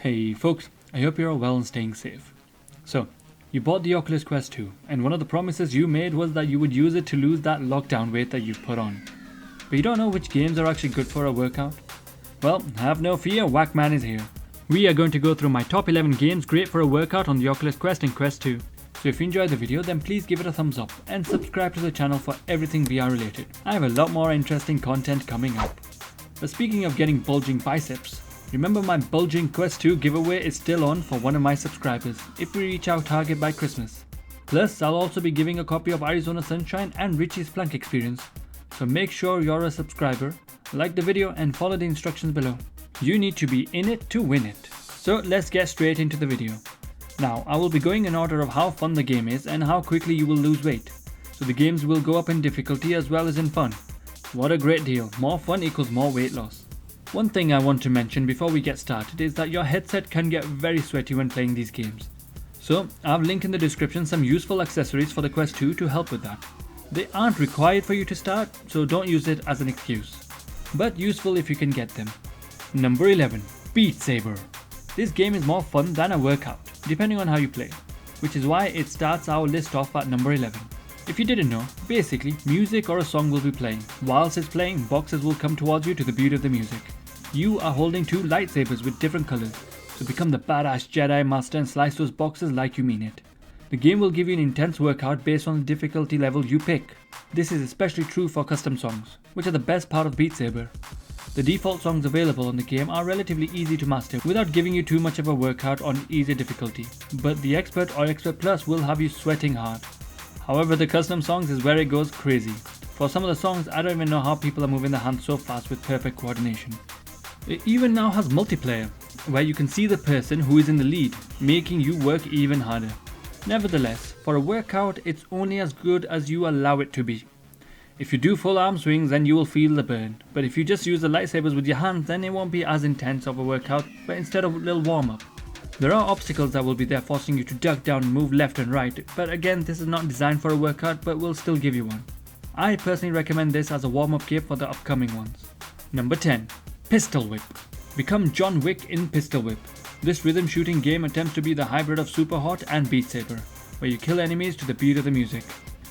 Hey folks, I hope you're all well and staying safe. So, you bought the Oculus Quest 2, and one of the promises you made was that you would use it to lose that lockdown weight that you've put on. But you don't know which games are actually good for a workout? Well, have no fear, WaqMan is here. We are going to go through my top 11 games great for a workout on the Oculus Quest and Quest 2. So if you enjoyed the video, then please give it a thumbs up and subscribe to the channel for everything VR related. I have a lot more interesting content coming up. But speaking of getting bulging biceps, remember my bulging Quest 2 giveaway is still on for one of my subscribers if we reach our target by Christmas. Plus, I'll also be giving a copy of Arizona Sunshine and Richie's Plank Experience. So make sure you're a subscriber, like the video and follow the instructions below. You need to be in it to win it. So let's get straight into the video. Now, I will be going in order of how fun the game is and how quickly you will lose weight. So the games will go up in difficulty as well as in fun. What a great deal, more fun equals more weight loss. One thing I want to mention before we get started is that your headset can get very sweaty when playing these games. So I've linked in the description some useful accessories for the Quest 2 to help with that. They aren't required for you to start, so don't use it as an excuse. But useful if you can get them. Number 11. Beat Saber. This game is more fun than a workout, depending on how you play, which is why it starts our list off at number 11. If you didn't know, basically music or a song will be playing. Whilst it's playing, boxes will come towards you to the beat of the music. You are holding two lightsabers with different colors, so become the badass Jedi Master and slice those boxes like you mean it. The game will give you an intense workout based on the difficulty level you pick. This is especially true for custom songs, which are the best part of Beat Saber. The default songs available in the game are relatively easy to master without giving you too much of a workout on easy difficulty, but the Expert or Expert Plus will have you sweating hard. However, the custom songs is where it goes crazy. For some of the songs, I don't even know how people are moving their hands so fast with perfect coordination. It even now has multiplayer, where you can see the person who is in the lead, making you work even harder. Nevertheless, for a workout, it's only as good as you allow it to be. If you do full arm swings, then you will feel the burn, but if you just use the lightsabers with your hands, then it won't be as intense of a workout, but instead of a little warm up. There are obstacles that will be there forcing you to duck down and move left and right, but again, this is not designed for a workout, but will still give you one. I personally recommend this as a warm-up gear for the upcoming ones. Number 10. Pistol Whip. Become John Wick in Pistol Whip. This rhythm shooting game attempts to be the hybrid of Super Hot and Beat Saber, where you kill enemies to the beat of the music.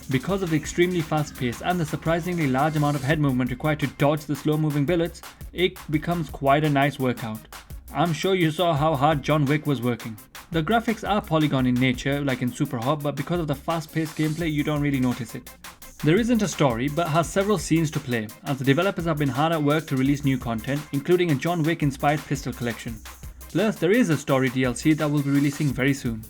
Because of the extremely fast pace and the surprisingly large amount of head movement required to dodge the slow moving bullets, it becomes quite a nice workout. I'm sure you saw how hard John Wick was working. The graphics are polygon in nature like in Super Hot, but because of the fast paced gameplay you don't really notice it. There isn't a story but has several scenes to play, as the developers have been hard at work to release new content, including a John Wick inspired pistol collection. Plus there is a story DLC that will be releasing very soon.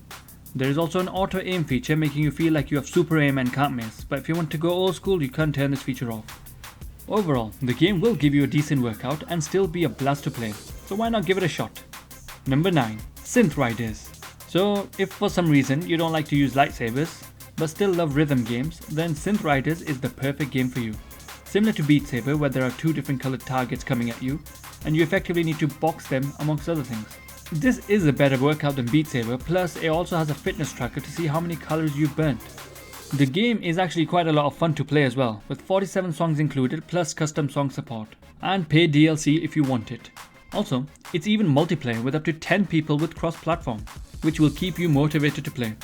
There is also an auto aim feature making you feel like you have super aim and can't miss, but if you want to go old school you can't turn this feature off. Overall, the game will give you a decent workout and still be a blast to play, so why not give it a shot? Number 9. Synth Riders. So if for some reason you don't like to use lightsabers, but still love rhythm games, then Synth Riders is the perfect game for you. Similar to Beat Saber, where there are two different colored targets coming at you, and you effectively need to box them amongst other things. This is a better workout than Beat Saber, plus it also has a fitness tracker to see how many calories you've burnt. The game is actually quite a lot of fun to play as well, with 47 songs included plus custom song support, and paid DLC if you want it. Also, it's even multiplayer with up to 10 people with cross-platform, which will keep you motivated to play.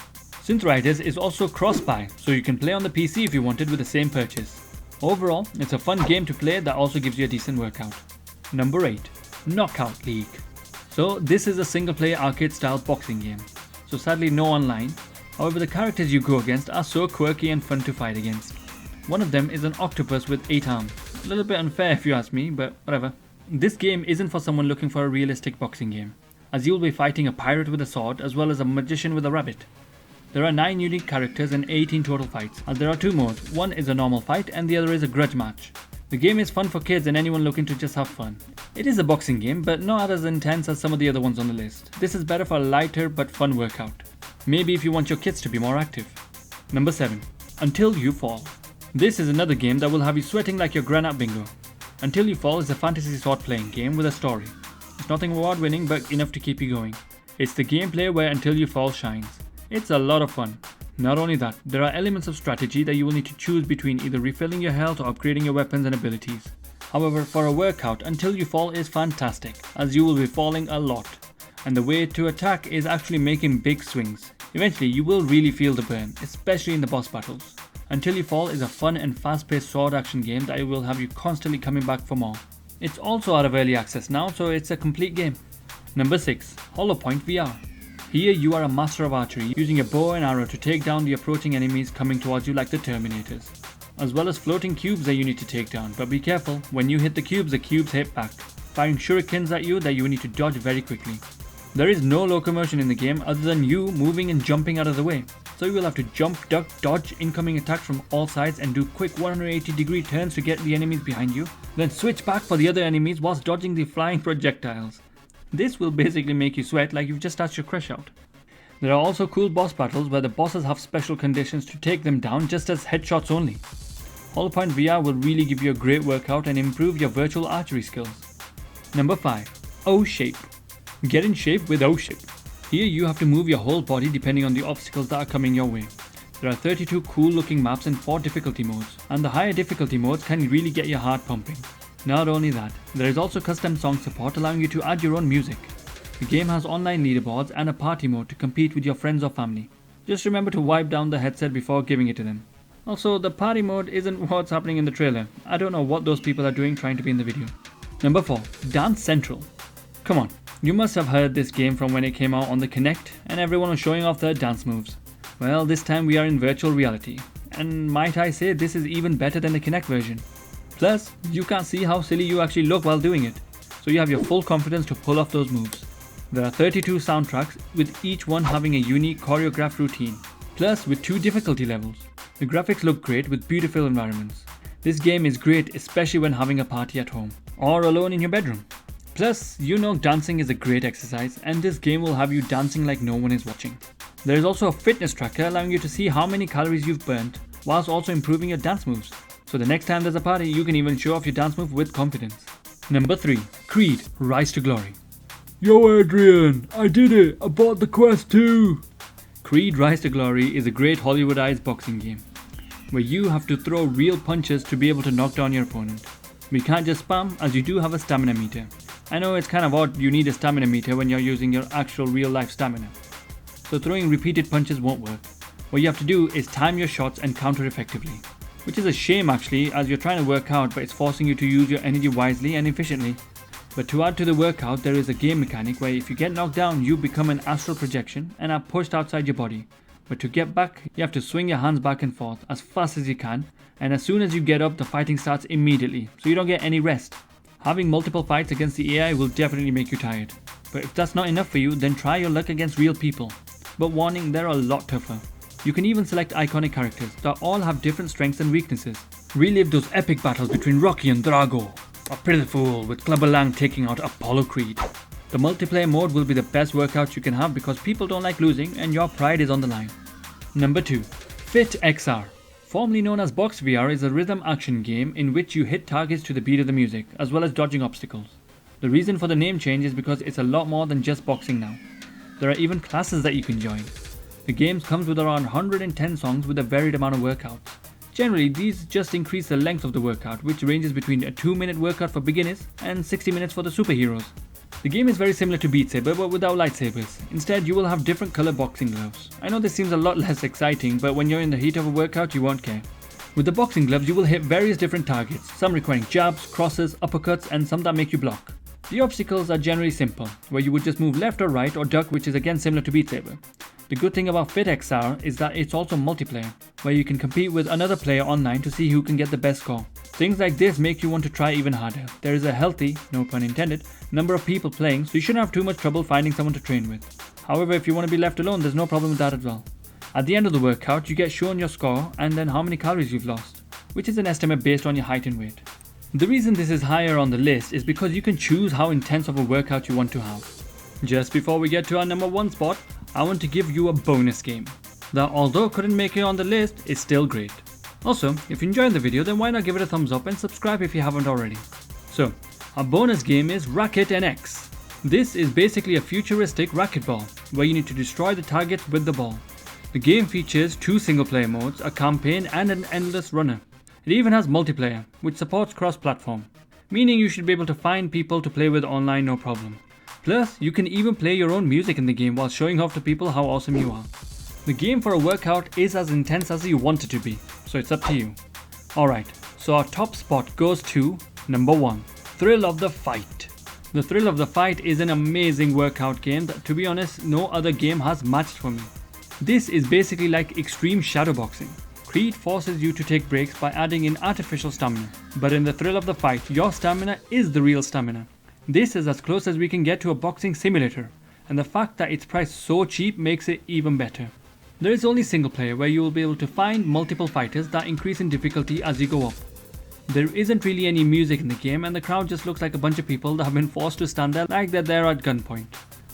Synth Riders is also cross-buy, so you can play on the PC if you wanted with the same purchase. Overall, it's a fun game to play that also gives you a decent workout. Number 8. Knockout League. So this is a single-player arcade-style boxing game, so sadly no online. However, the characters you go against are so quirky and fun to fight against. One of them is an octopus with 8 arms. A little bit unfair if you ask me, but whatever. This game isn't for someone looking for a realistic boxing game, as you'll be fighting a pirate with a sword as well as a magician with a rabbit. There are 9 unique characters and 18 total fights, as there are 2 modes. One is a normal fight and the other is a grudge match. The game is fun for kids and anyone looking to just have fun. It is a boxing game, but not as intense as some of the other ones on the list. This is better for a lighter but fun workout. Maybe if you want your kids to be more active. Number 7. Until You Fall. This is another game that will have you sweating like your gran at bingo. Until You Fall is a fantasy sword playing game with a story. It's nothing award winning but enough to keep you going. It's the gameplay where Until You Fall shines. It's a lot of fun. Not only that, there are elements of strategy that you will need to choose between either refilling your health or upgrading your weapons and abilities. However, for a workout, Until You Fall is fantastic, as you will be falling a lot. and the way to attack is actually making big swings. Eventually you will really feel the burn, especially in the boss battles. Until You Fall is a fun and fast-paced sword action game that will have you constantly coming back for more. It's also out of early access now, so it's a complete game. Number 6. Holopoint VR. Here you are a master of archery, using a bow and arrow to take down the approaching enemies coming towards you like the Terminators. As well as floating cubes that you need to take down, but be careful, when you hit the cubes hit back, firing shurikens at you that you need to dodge very quickly. There is no locomotion in the game other than you moving and jumping out of the way. So you will have to jump, duck, dodge incoming attacks from all sides and do quick 180-degree turns to get the enemies behind you, then switch back for the other enemies whilst dodging the flying projectiles. This will basically make you sweat like you've just asked your crush out. There are also cool boss battles where the bosses have special conditions to take them down just as headshots only. Holopoint VR will really give you a great workout and improve your virtual archery skills. Number 5. OhShape. Get in shape with OhShape. Here you have to move your whole body depending on the obstacles that are coming your way. There are 32 cool looking maps and 4 difficulty modes, and the higher difficulty modes can really get your heart pumping. Not only that, there is also custom song support allowing you to add your own music. The game has online leaderboards and a party mode to compete with your friends or family. Just remember to wipe down the headset before giving it to them. Also, the party mode isn't what's happening in the trailer. I don't know what those people are doing trying to be in the video. Number 4. Dance Central. Come on, you must have heard this game from when it came out on the Kinect and everyone was showing off their dance moves. Well, this time we are in virtual reality, and might I say this is even better than the Kinect version. Plus, you can't see how silly you actually look while doing it, so you have your full confidence to pull off those moves. There are 32 soundtracks, with each one having a unique choreographed routine, plus with 2 difficulty levels. The graphics look great with beautiful environments. This game is great especially when having a party at home, or alone in your bedroom. Plus, you know dancing is a great exercise, and this game will have you dancing like no one is watching. There is also a fitness tracker allowing you to see how many calories you've burnt, whilst also improving your dance moves. So the next time there's a party, you can even show off your dance move with confidence. Number 3. Creed Rise to Glory. Yo Adrian, I did it! I bought the Quest 2! Creed Rise to Glory is a great Hollywoodized boxing game, where you have to throw real punches to be able to knock down your opponent. We can't just spam, as you do have a stamina meter. I know it's kind of odd you need a stamina meter when you're using your actual real life stamina. So throwing repeated punches won't work. What you have to do is time your shots and counter effectively. Which is a shame actually, as you're trying to work out, but it's forcing you to use your energy wisely and efficiently. But to add to the workout, there is a game mechanic where if you get knocked down, you become an astral projection and are pushed outside your body. But to get back, you have to swing your hands back and forth as fast as you can, and as soon as you get up, the fighting starts immediately, so you don't get any rest. Having multiple fights against the AI will definitely make you tired. But if that's not enough for you, then try your luck against real people. But warning, they're a lot tougher. You can even select iconic characters that all have different strengths and weaknesses. Relive those epic battles between Rocky and Drago, or Pitiful with Clubber Lang taking out Apollo Creed. The multiplayer mode will be the best workout you can have because people don't like losing and your pride is on the line. Number 2. FitXR. Formerly known as Box VR, is a rhythm action game in which you hit targets to the beat of the music, as well as dodging obstacles. The reason for the name change is because it's a lot more than just boxing now. There are even classes that you can join. The game comes with around 110 songs with a varied amount of workouts. Generally, these just increase the length of the workout, which ranges between a 2-minute workout for beginners and 60 minutes for the superheroes. The game is very similar to Beat Saber but without lightsabers. Instead, you will have different color boxing gloves. I know this seems a lot less exciting, but when you're in the heat of a workout, you won't care. With the boxing gloves, you will hit various different targets, some requiring jabs, crosses, uppercuts, and some that make you block. The obstacles are generally simple, where you would just move left or right or duck, which is again similar to Beat Saber. The good thing about FitXR is that it's also multiplayer, where you can compete with another player online to see who can get the best score. Things like this make you want to try even harder. There is a healthy, no pun intended, number of people playing, so you shouldn't have too much trouble finding someone to train with. However, if you want to be left alone, there's no problem with that as well. At the end of the workout, you get shown your score and then how many calories you've lost, which is an estimate based on your height and weight. The reason this is higher on the list is because you can choose how intense of a workout you want to have. Just before we get to our number 1 spot, I want to give you a bonus game that, although couldn't make it on the list, is still great. Also, if you enjoyed the video, then why not give it a thumbs up and subscribe if you haven't already. So, our bonus game is Racket Nx. This is basically a futuristic racquetball, where you need to destroy the targets with the ball. The game features 2 single player modes, a campaign and an endless runner. It even has multiplayer, which supports cross-platform, meaning you should be able to find people to play with online no problem. Plus, you can even play your own music in the game while showing off to people how awesome you are. The game for a workout is as intense as you want it to be, so it's up to you. Alright, so our top spot goes to number 1, Thrill of the Fight. The Thrill of the Fight is an amazing workout game that, to be honest, no other game has matched for me. This is basically like extreme shadowboxing. Creed forces you to take breaks by adding in artificial stamina, but in the Thrill of the Fight, your stamina is the real stamina. This is as close as we can get to a boxing simulator, and the fact that it's priced so cheap makes it even better. There is only single player where you will be able to find multiple fighters that increase in difficulty as you go up. There isn't really any music in the game, and the crowd just looks like a bunch of people that have been forced to stand there like they're there at gunpoint.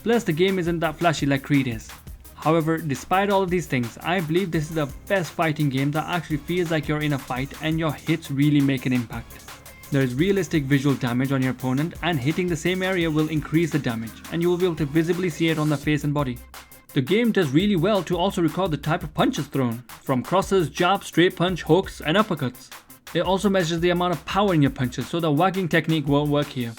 Plus, the game isn't that flashy like Creed is. However, despite all of these things, I believe this is the best fighting game that actually feels like you're in a fight and your hits really make an impact. There is realistic visual damage on your opponent, and hitting the same area will increase the damage, and you will be able to visibly see it on the face and body. The game does really well to also record the type of punches thrown, from crosses, jabs, straight punch, hooks, and uppercuts. It also measures the amount of power in your punches, so the wagging technique won't work here.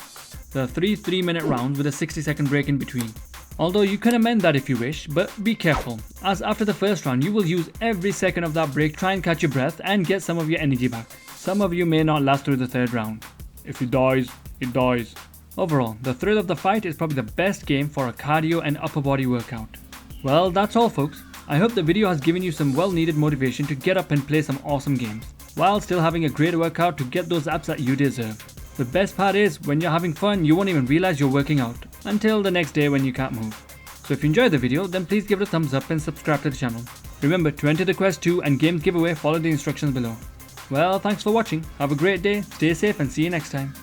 There are 3 3-minute rounds with a 60-second break in between. Although you can amend that if you wish, but be careful, as after the first round you will use every second of that break, try and catch your breath and get some of your energy back. Some of you may not last through the 3rd round. If it dies, it dies. Overall, the Thrill of the Fight is probably the best game for a cardio and upper body workout. Well, that's all folks. I hope the video has given you some well needed motivation to get up and play some awesome games, while still having a great workout to get those abs that you deserve. The best part is, when you're having fun, you won't even realize you're working out, until the next day when you can't move. So if you enjoyed the video, then please give it a thumbs up and subscribe to the channel. Remember, to enter the Quest 2 and games giveaway, follow the instructions below. Well, thanks for watching, have a great day, stay safe and see you next time.